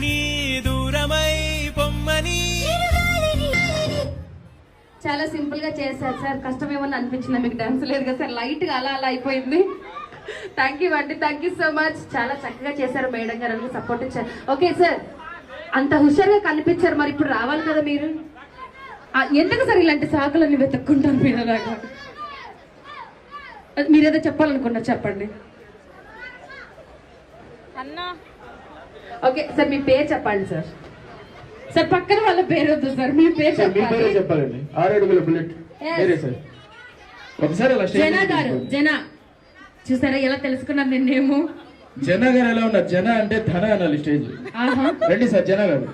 రమ్మని దూరమై పొమ్మని. చాలా సింపుల్ గా చేశారు సార్. కష్టం ఏమన్నా అనిపించిందా మీకు? డాన్స్ లేదు కదా సార్, లైట్ గా అలా అయిపోయింది. థ్యాంక్ యూ అండి, థ్యాంక్ యూ సో మచ్. చాలా చక్కగా చేశారు మేడం గారు, సపోర్ట్ ఇచ్చారు. ఓకే సార్, అంత హుషారుగా కనిపించారు, మరి ఇప్పుడు రావాలి కదా మీరు. ఎందుకు సార్ ఇలాంటి సాకులన్నీ వెతుక్కుంటారు మీరు? అలాగా మీరేదో చెప్పాలనుకున్నారు, చెప్పండి. ఓకే సార్, మీ పేరు చెప్పండి సార్. సార్ పక్కన వాళ్ళ పేరు వద్దు సార్, మీ పేరు చెప్పాలండి. 6 అడుగుల బుల్లెట్ సార్. ఒకసారి జనా గారు, జనా చూసారా ఎలా తెలుసుకున్నారు నిన్నేమో. జనా గారు ఎలా ఉన్నారు? జన అంటే ధన అనాలి స్టేజ్. రండి సార్ జనా గారు.